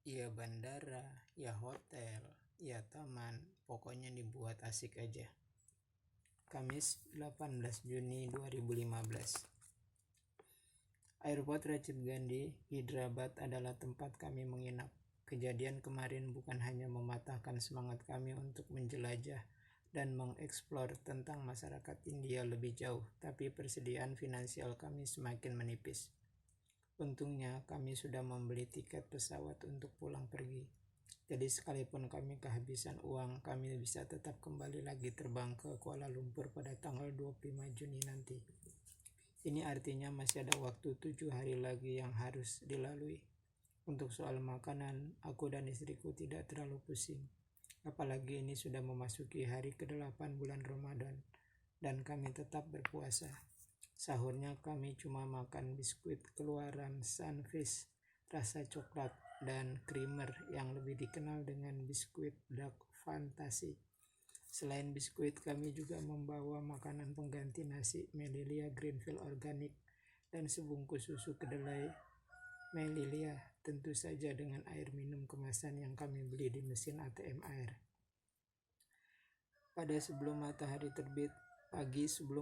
Ya bandara, ya hotel, ya taman, pokoknya dibuat asik aja. Kamis 18 Juni 2015. Airport Rajiv Gandhi, Hyderabad adalah tempat kami menginap. Kejadian kemarin bukan hanya mematahkan semangat kami untuk menjelajah dan mengeksplor tentang masyarakat India lebih jauh, tapi persediaan finansial kami semakin menipis. Untungnya kami sudah membeli tiket pesawat untuk pulang pergi. Jadi sekalipun kami kehabisan uang, kami bisa tetap kembali lagi terbang ke Kuala Lumpur pada tanggal 25 Juni nanti. Ini artinya masih ada waktu 7 hari lagi yang harus dilalui. Untuk soal makanan, aku dan istriku tidak terlalu pusing. Apalagi ini sudah memasuki hari ke-8 bulan Ramadan dan kami tetap berpuasa. Sahurnya kami cuma makan biskuit keluaran Sunfish rasa coklat dan creamer yang lebih dikenal dengan biskuit Dark Fantasy. Selain biskuit, kami juga membawa makanan pengganti nasi Melilia Greenfield Organic dan sebungkus susu kedelai Melilia, tentu saja dengan air minum kemasan yang kami beli di mesin ATM air. Pagi sebelum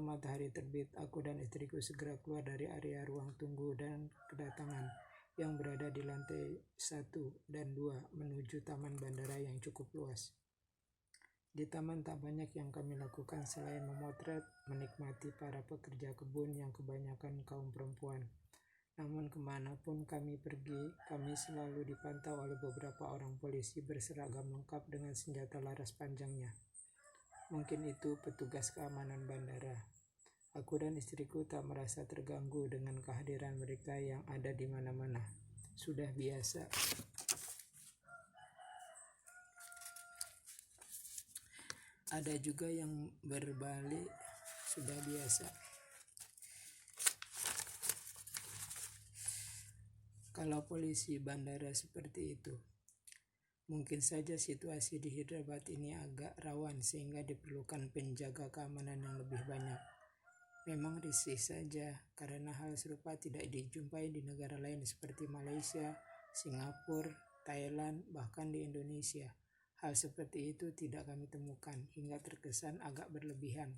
matahari terbit, aku dan istriku segera keluar dari area ruang tunggu dan kedatangan yang berada di lantai 1 dan 2 menuju taman bandara yang cukup luas. Di taman tak banyak yang kami lakukan selain memotret, menikmati para pekerja kebun yang kebanyakan kaum perempuan. Namun kemanapun kami pergi, kami selalu dipantau oleh beberapa orang polisi berseragam lengkap dengan senjata laras panjangnya. Mungkin itu petugas keamanan bandara. Aku dan istriku tak merasa terganggu dengan kehadiran mereka yang ada di mana-mana. Sudah biasa. Ada juga yang berbalik, sudah biasa. Kalau polisi bandara seperti itu, mungkin saja situasi di Hyderabad ini agak rawan sehingga diperlukan penjaga keamanan yang lebih banyak. Memang risih saja karena hal serupa tidak dijumpai di negara lain seperti Malaysia, Singapura, Thailand, bahkan di Indonesia. Hal seperti itu tidak kami temukan hingga terkesan agak berlebihan.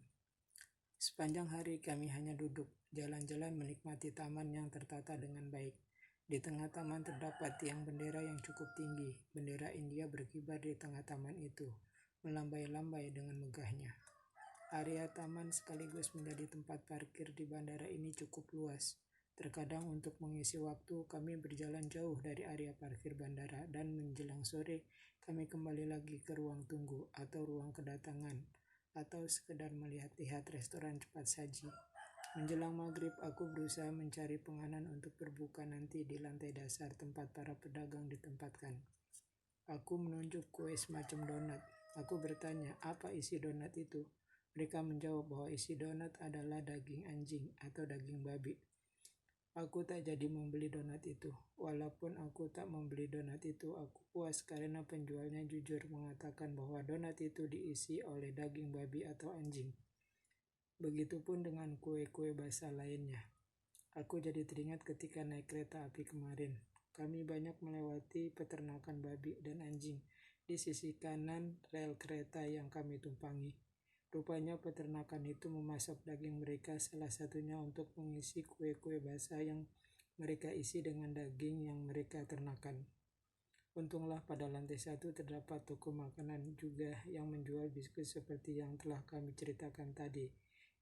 Sepanjang hari kami hanya duduk, jalan-jalan menikmati taman yang tertata dengan baik. Di tengah taman terdapat tiang bendera yang cukup tinggi. Bendera India berkibar di tengah taman itu, melambai-lambai dengan megahnya. Area taman sekaligus menjadi tempat parkir di bandara ini cukup luas. Terkadang untuk mengisi waktu, kami berjalan jauh dari area parkir bandara dan menjelang sore, kami kembali lagi ke ruang tunggu atau ruang kedatangan atau sekedar melihat-lihat restoran cepat saji. Menjelang maghrib, aku berusaha mencari penganan untuk berbuka nanti di lantai dasar tempat para pedagang ditempatkan. Aku menunjuk kue semacam donat. Aku bertanya, apa isi donat itu? Mereka menjawab bahwa isi donat adalah daging anjing atau daging babi. Aku tak jadi membeli donat itu. Walaupun aku tak membeli donat itu, aku puas karena penjualnya jujur mengatakan bahwa donat itu diisi oleh daging babi atau anjing. Begitupun dengan kue-kue basah lainnya. Aku jadi teringat ketika naik kereta api kemarin. Kami banyak melewati peternakan babi dan anjing di sisi kanan rel kereta yang kami tumpangi. Rupanya peternakan itu memasok daging mereka salah satunya untuk mengisi kue-kue basah yang mereka isi dengan daging yang mereka ternakan. Untunglah pada lantai 1 terdapat toko makanan juga yang menjual biskuit seperti yang telah kami ceritakan tadi,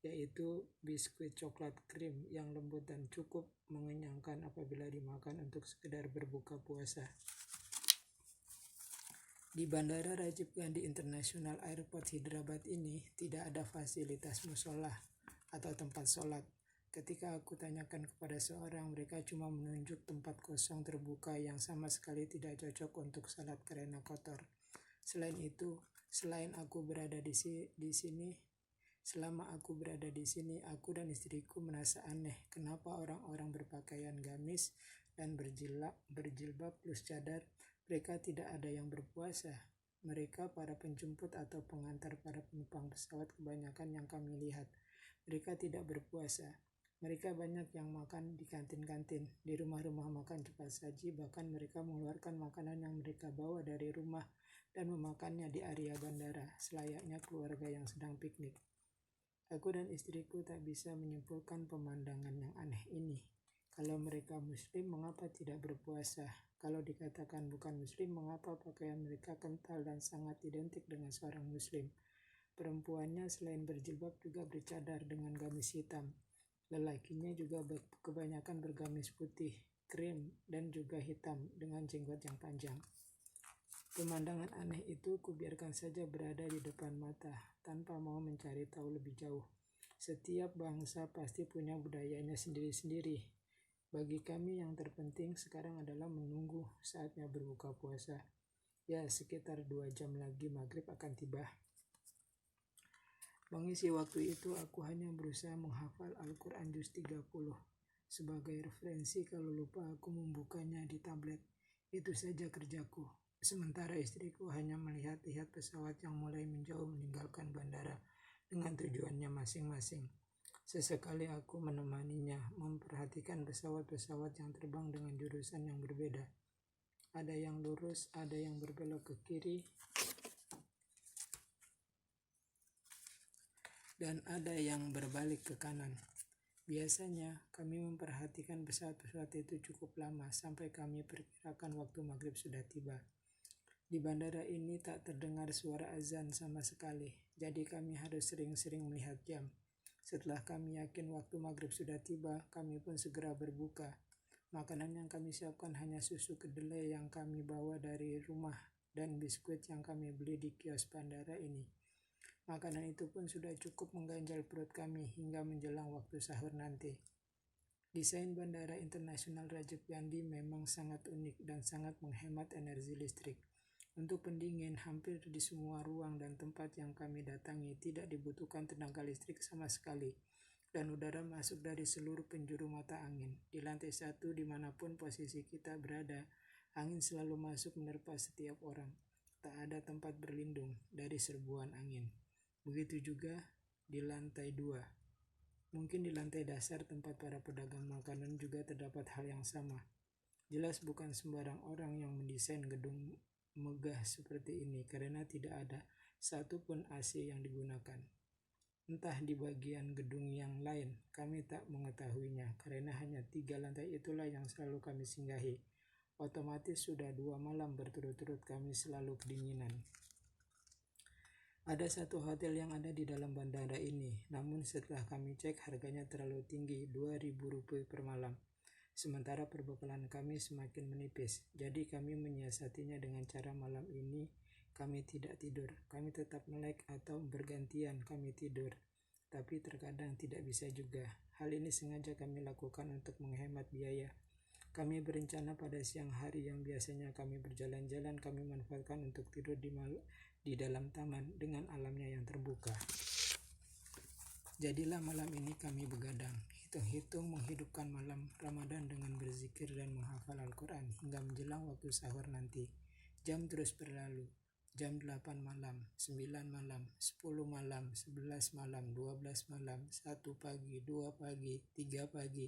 yaitu biskuit coklat krim yang lembut dan cukup mengenyangkan apabila dimakan untuk sekedar berbuka puasa. Di Bandara Rajiv Gandhi International Airport Hyderabad ini tidak ada fasilitas musola atau tempat sholat. Ketika aku tanyakan kepada seorang, mereka cuma menunjuk tempat kosong terbuka yang sama sekali tidak cocok untuk sholat karena kotor. Selama aku berada di sini, aku dan istriku merasa aneh kenapa orang-orang berpakaian gamis dan berjilbab plus cadar, mereka tidak ada yang berpuasa. Mereka para penjemput atau pengantar para penumpang pesawat kebanyakan yang kami lihat. Mereka tidak berpuasa. Mereka banyak yang makan di kantin-kantin, di rumah-rumah makan cepat saji, bahkan mereka mengeluarkan makanan yang mereka bawa dari rumah dan memakannya di area bandara, selayaknya keluarga yang sedang piknik. Aku dan istriku tak bisa menyimpulkan pemandangan yang aneh ini. Kalau mereka Muslim, mengapa tidak berpuasa? Kalau dikatakan bukan Muslim, mengapa pakaian mereka kental dan sangat identik dengan seorang Muslim? Perempuannya selain berjilbab juga bercadar dengan gamis hitam. Lelakinya juga kebanyakan bergamis putih, krim, dan juga hitam dengan jenggot yang panjang. Pemandangan aneh itu kubiarkan saja berada di depan mata, tanpa mau mencari tahu lebih jauh. Setiap bangsa pasti punya budayanya sendiri-sendiri. Bagi kami yang terpenting sekarang adalah menunggu saatnya berbuka puasa. Ya, sekitar 2 jam lagi maghrib akan tiba. Mengisi waktu itu aku hanya berusaha menghafal Al-Quran juz 30. Sebagai referensi kalau lupa aku membukanya di tablet. Itu saja kerjaku. Sementara istriku hanya melihat-lihat pesawat yang mulai menjauh meninggalkan bandara dengan tujuannya masing-masing. Sesekali aku menemaninya, memperhatikan pesawat-pesawat yang terbang dengan jurusan yang berbeda. Ada yang lurus, ada yang berbelok ke kiri, dan ada yang berbalik ke kanan. Biasanya kami memperhatikan pesawat-pesawat itu cukup lama sampai kami perkirakan waktu maghrib sudah tiba. Di bandara ini tak terdengar suara azan sama sekali, jadi kami harus sering-sering melihat jam. Setelah kami yakin waktu maghrib sudah tiba, kami pun segera berbuka. Makanan yang kami siapkan hanya susu kedelai yang kami bawa dari rumah dan biskuit yang kami beli di kios bandara ini. Makanan itu pun sudah cukup mengganjal perut kami hingga menjelang waktu sahur nanti. Desain Bandara Internasional Rajiv Gandhi memang sangat unik dan sangat menghemat energi listrik. Untuk pendingin, hampir di semua ruang dan tempat yang kami datangi tidak dibutuhkan tenaga listrik sama sekali, dan udara masuk dari seluruh penjuru mata angin. Di lantai 1 dimanapun posisi kita berada, angin selalu masuk menerpa setiap orang. Tak ada tempat berlindung dari serbuan angin. Begitu juga di lantai 2. Mungkin di lantai dasar tempat para pedagang makanan juga terdapat hal yang sama. Jelas bukan sembarang orang yang mendesain gedung megah seperti ini karena tidak ada satupun AC yang digunakan. Entah di bagian gedung yang lain, kami tak mengetahuinya karena hanya 3 lantai itulah yang selalu kami singgahi. Otomatis sudah 2 malam berturut-turut kami selalu kedinginan. Ada satu hotel yang ada di dalam bandara ini, namun setelah kami cek harganya terlalu tinggi, Rp2.000 per malam. Sementara perbekalan kami semakin menipis, jadi kami menyiasatinya dengan cara malam ini kami tidak tidur. Kami tetap melek atau bergantian kami tidur, tapi terkadang tidak bisa juga. Hal ini sengaja kami lakukan untuk menghemat biaya. Kami berencana pada siang hari yang biasanya kami berjalan-jalan, kami manfaatkan untuk tidur di dalam taman dengan alamnya yang terbuka. Jadilah malam ini kami begadang, hitung-hitung menghidupkan malam Ramadan dengan berzikir dan menghafal Al-Quran hingga menjelang waktu sahur nanti. Jam terus berlalu. Jam 8 malam, 9 malam, 10 malam, 11 malam, 12 malam, 1 pagi, 2 pagi, 3 pagi,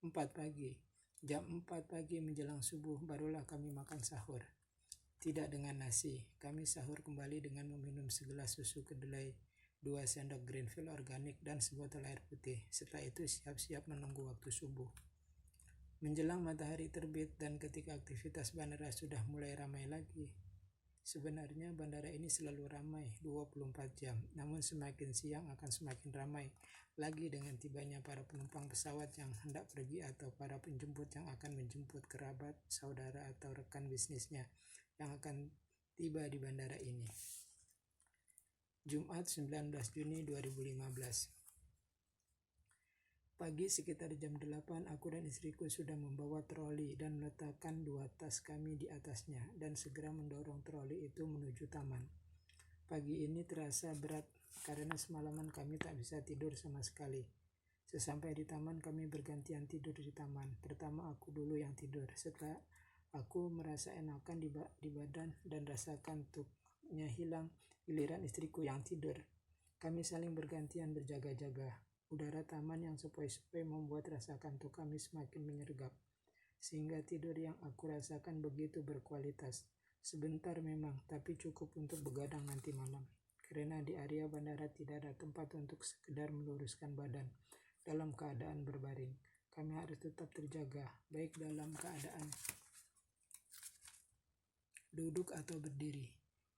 4 pagi. Jam 4 pagi menjelang subuh barulah kami makan sahur. Tidak dengan nasi, kami sahur kembali dengan meminum segelas susu kedelai, 2 sendok Greenfield organik, dan sebotol air putih. Setelah itu siap-siap menunggu waktu subuh. Menjelang matahari terbit dan ketika aktivitas bandara sudah mulai ramai lagi. Sebenarnya bandara ini selalu ramai 24 jam, namun semakin siang akan semakin ramai lagi dengan tibanya para penumpang pesawat yang hendak pergi atau para penjemput yang akan menjemput kerabat, saudara, atau rekan bisnisnya yang akan tiba di bandara ini. Jumat 19 Juni 2015. Pagi sekitar jam 8, aku dan istriku sudah membawa troli dan meletakkan 2 tas kami di atasnya dan segera mendorong troli itu menuju taman. Pagi ini terasa berat karena semalaman kami tak bisa tidur sama sekali. Sesampai di taman kami bergantian tidur di taman. Pertama aku dulu yang tidur. Setelah aku merasa enakan di badan dan rasa kantuknya hilang, giliran istriku yang tidur. Kami saling bergantian berjaga-jaga. Udara taman yang sepoi-sepoi membuat rasa kantuk kami semakin menyergap, sehingga tidur yang aku rasakan begitu berkualitas. Sebentar memang, tapi cukup untuk begadang nanti malam. Karena di area bandara tidak ada tempat untuk sekedar meluruskan badan dalam keadaan berbaring. Kami harus tetap terjaga, baik dalam keadaan duduk atau berdiri.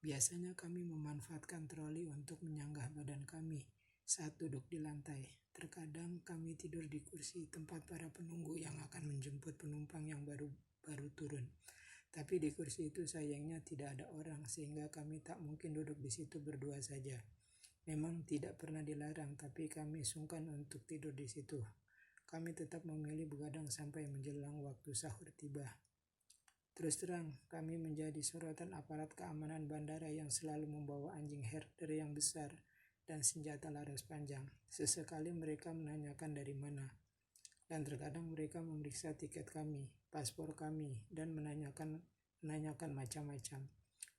Biasanya kami memanfaatkan troli untuk menyanggah badan kami saat duduk di lantai. Terkadang kami tidur di kursi tempat para penunggu yang akan menjemput penumpang yang baru turun. Tapi di kursi itu sayangnya tidak ada orang, sehingga kami tak mungkin duduk di situ berdua saja. Memang tidak pernah dilarang, tapi kami sungkan untuk tidur di situ. Kami tetap memilih begadang sampai menjelang waktu sahur tiba. Terus terang, kami menjadi sorotan aparat keamanan bandara yang selalu membawa anjing herder yang besar dan senjata laras panjang. Sesekali mereka menanyakan dari mana, dan terkadang mereka memeriksa tiket kami, paspor kami, dan menanyakan macam-macam.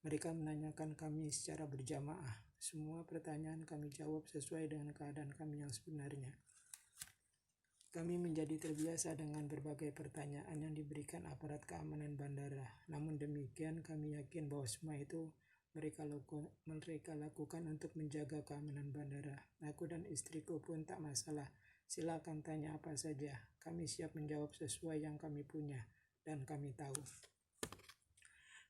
Mereka menanyakan kami secara berjamaah. Semua pertanyaan kami jawab sesuai dengan keadaan kami yang sebenarnya. Kami menjadi terbiasa dengan berbagai pertanyaan yang diberikan aparat keamanan bandara. Namun demikian, kami yakin bahwa semua itu mereka lakukan untuk menjaga keamanan bandara. Aku dan istriku pun tak masalah. Silakan tanya apa saja. Kami siap menjawab sesuai yang kami punya dan kami tahu.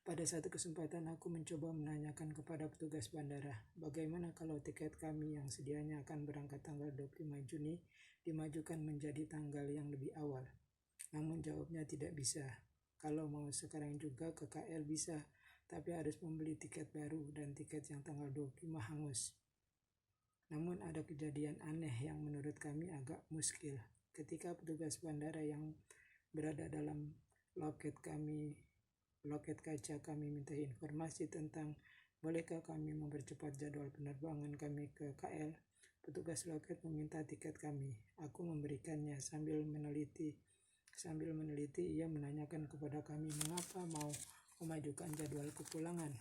Pada satu kesempatan aku mencoba menanyakan kepada petugas bandara, bagaimana kalau tiket kami yang sedianya akan berangkat tanggal 25 Juni dimajukan menjadi tanggal yang lebih awal. Namun jawabnya tidak bisa. Kalau mau sekarang juga ke KL bisa, tapi harus membeli tiket baru dan tiket yang tanggal 25 hangus. Namun ada kejadian aneh yang menurut kami agak muskil. Ketika petugas bandara yang berada dalam loket kaca kami minta informasi tentang bolehkah kami mempercepat jadwal penerbangan kami ke KL, petugas loket meminta tiket kami. Aku memberikannya sambil meneliti ia menanyakan kepada kami mengapa mau memajukan jadwal kepulangan.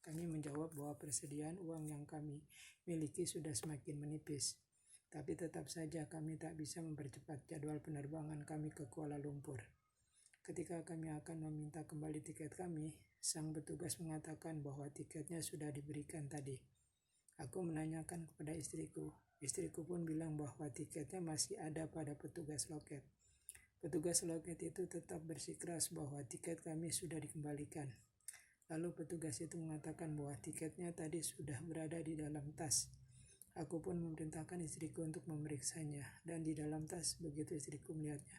Kami menjawab bahwa persediaan uang yang kami miliki sudah semakin menipis. Tapi tetap saja kami tak bisa mempercepat jadwal penerbangan kami ke Kuala Lumpur. Ketika kami akan meminta kembali tiket kami, sang petugas mengatakan bahwa tiketnya sudah diberikan tadi. Aku menanyakan kepada istriku. Istriku pun bilang bahwa tiketnya masih ada pada petugas loket. Petugas loket itu tetap bersikeras bahwa tiket kami sudah dikembalikan. Lalu petugas itu mengatakan bahwa tiketnya tadi sudah berada di dalam tas. Aku pun memerintahkan istriku untuk memeriksanya, dan di dalam tas begitu istriku melihatnya.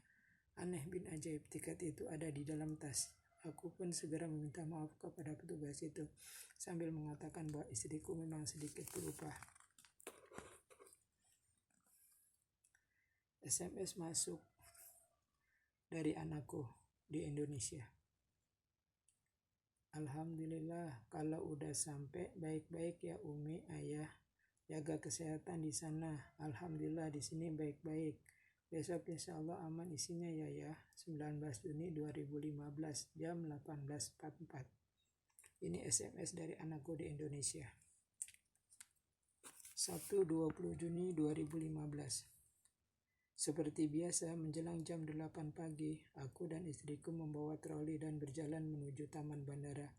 Aneh bin ajaib, tiket itu ada di dalam tas. Aku pun segera meminta maaf kepada petugas itu sambil mengatakan bahwa istriku memang sedikit pelupa. SMS masuk dari anakku di Indonesia. Alhamdulillah, kalau udah sampai baik-baik ya Umi, Ayah. Jaga kesehatan di sana. Alhamdulillah di sini baik-baik. Besok insya Allah aman isinya ya 19 Juni 2015 jam 18.44. Ini SMS dari anakku di Indonesia. Sabtu 20 Juni 2015. Seperti biasa menjelang jam 8 pagi, aku dan istriku membawa troli dan berjalan menuju taman bandara.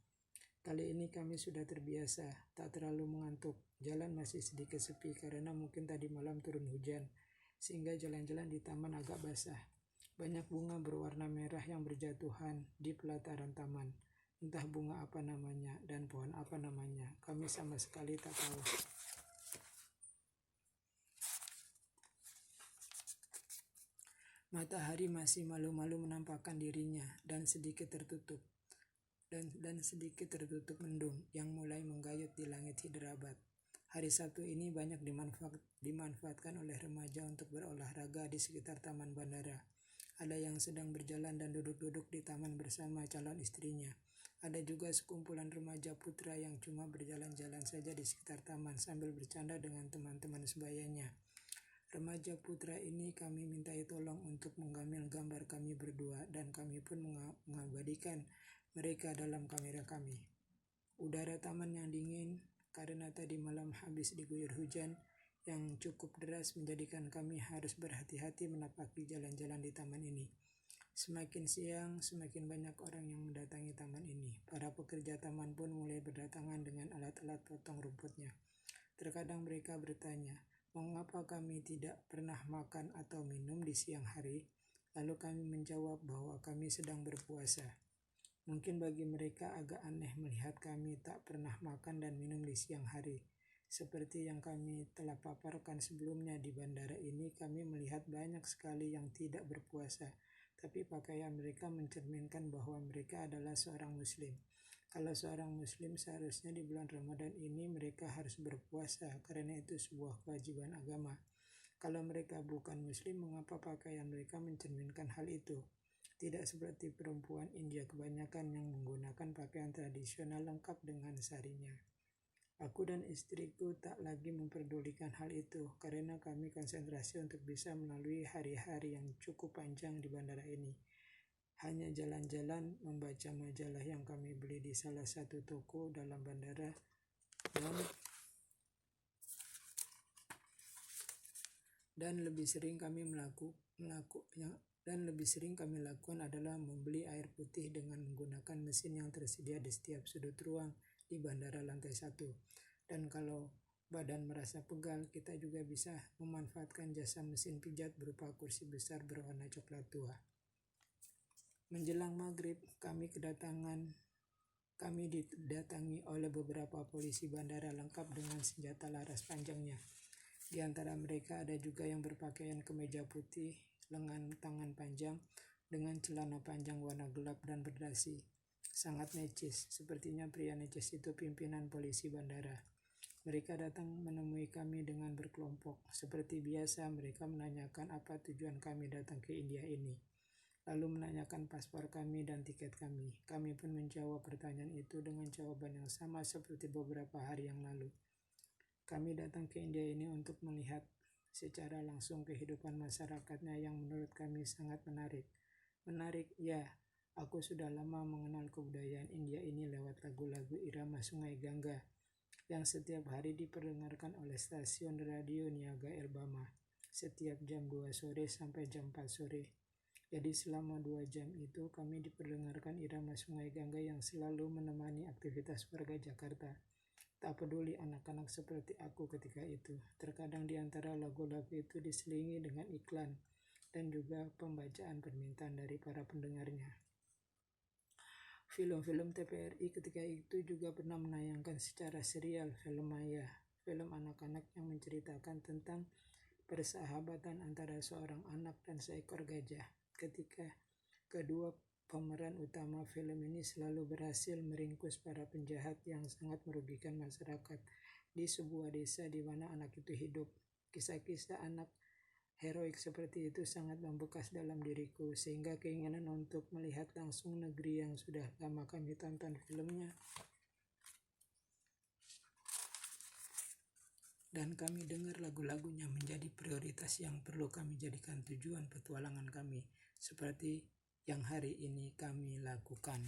Kali ini kami sudah terbiasa, tak terlalu mengantuk. Jalan masih sedikit sepi karena mungkin tadi malam turun hujan, sehingga jalan-jalan di taman agak basah. Banyak bunga berwarna merah yang berjatuhan di pelataran taman. Entah bunga apa namanya dan pohon apa namanya, kami sama sekali tak tahu. Matahari masih malu-malu menampakkan dirinya dan sedikit tertutup mendung yang mulai menggayut di langit Hyderabad. Hari Sabtu ini banyak dimanfaatkan oleh remaja untuk berolahraga di sekitar taman bandara. Ada yang sedang berjalan dan duduk-duduk di taman bersama calon istrinya. Ada juga sekumpulan remaja putra yang cuma berjalan-jalan saja di sekitar taman sambil bercanda dengan teman-teman sebayanya. Remaja putra ini kami mintai tolong untuk menggambar gambar kami berdua dan kami pun mengabadikan mereka dalam kamera kami. Udara taman yang dingin karena tadi malam habis diguyur hujan yang cukup deras menjadikan kami harus berhati-hati menapaki jalan-jalan di taman ini. Semakin siang, semakin banyak orang yang mendatangi taman ini. Para pekerja taman pun mulai berdatangan dengan alat-alat potong rumputnya. Terkadang mereka bertanya, mengapa kami tidak pernah makan atau minum di siang hari? Lalu kami menjawab bahwa kami sedang berpuasa. Mungkin bagi mereka agak aneh melihat kami tak pernah makan dan minum di siang hari. Seperti yang kami telah paparkan sebelumnya, di bandara ini kami melihat banyak sekali yang tidak berpuasa, tapi pakaian mereka mencerminkan bahwa mereka adalah seorang muslim. Kalau seorang muslim, seharusnya di bulan Ramadan ini mereka harus berpuasa karena itu sebuah kewajiban agama. Kalau mereka bukan muslim, mengapa pakaian mereka mencerminkan hal itu? Tidak seperti perempuan India kebanyakan yang menggunakan pakaian tradisional lengkap dengan sarinya. Aku dan istriku tak lagi memperdulikan hal itu karena kami konsentrasi untuk bisa melalui hari-hari yang cukup panjang di bandara ini. Hanya jalan-jalan, membaca majalah yang kami beli di salah satu toko dalam bandara, dan lebih sering kami lakukan adalah membeli air putih dengan menggunakan mesin yang tersedia di setiap sudut ruang di bandara lantai 1. Dan kalau badan merasa pegal, kita juga bisa memanfaatkan jasa mesin pijat berupa kursi besar berwarna coklat tua. Menjelang maghrib, kami didatangi oleh beberapa polisi bandara lengkap dengan senjata laras panjangnya. Di antara mereka ada juga yang berpakaian kemeja putih, lengan tangan panjang, dengan celana panjang warna gelap dan berdasi. Sangat necis, sepertinya pria necis itu pimpinan polisi bandara. Mereka datang menemui kami dengan berkelompok. Seperti biasa, mereka menanyakan apa tujuan kami datang ke India ini. Lalu menanyakan paspor kami dan tiket kami. Kami pun menjawab pertanyaan itu dengan jawaban yang sama seperti beberapa hari yang lalu. Kami datang ke India ini untuk melihat secara langsung kehidupan masyarakatnya yang menurut kami sangat menarik. Menarik, ya. Aku sudah lama mengenal kebudayaan India ini lewat lagu-lagu irama Sungai Gangga yang setiap hari diperdengarkan oleh stasiun radio Niaga Erbama setiap jam 2 sore sampai jam 4 sore. Jadi selama 2 jam itu kami diperdengarkan irama Sungai Gangga yang selalu menemani aktivitas warga Jakarta. Tak peduli anak-anak seperti aku ketika itu. Terkadang di antara lagu-lagu itu diselingi dengan iklan dan juga pembacaan permintaan dari para pendengarnya. Film-film TVRI ketika itu juga pernah menayangkan secara serial film maya, film anak-anak yang menceritakan tentang persahabatan antara seorang anak dan seekor gajah. Ketika kedua pemeran utama film ini selalu berhasil meringkus para penjahat yang sangat merugikan masyarakat di sebuah desa di mana anak itu hidup. Kisah-kisah anak heroik seperti itu sangat membekas dalam diriku, sehingga keinginan untuk melihat langsung negeri yang sudah lama kami tonton filmnya dan kami dengar lagu-lagunya menjadi prioritas yang perlu kami jadikan tujuan petualangan kami, seperti yang hari ini kami lakukan.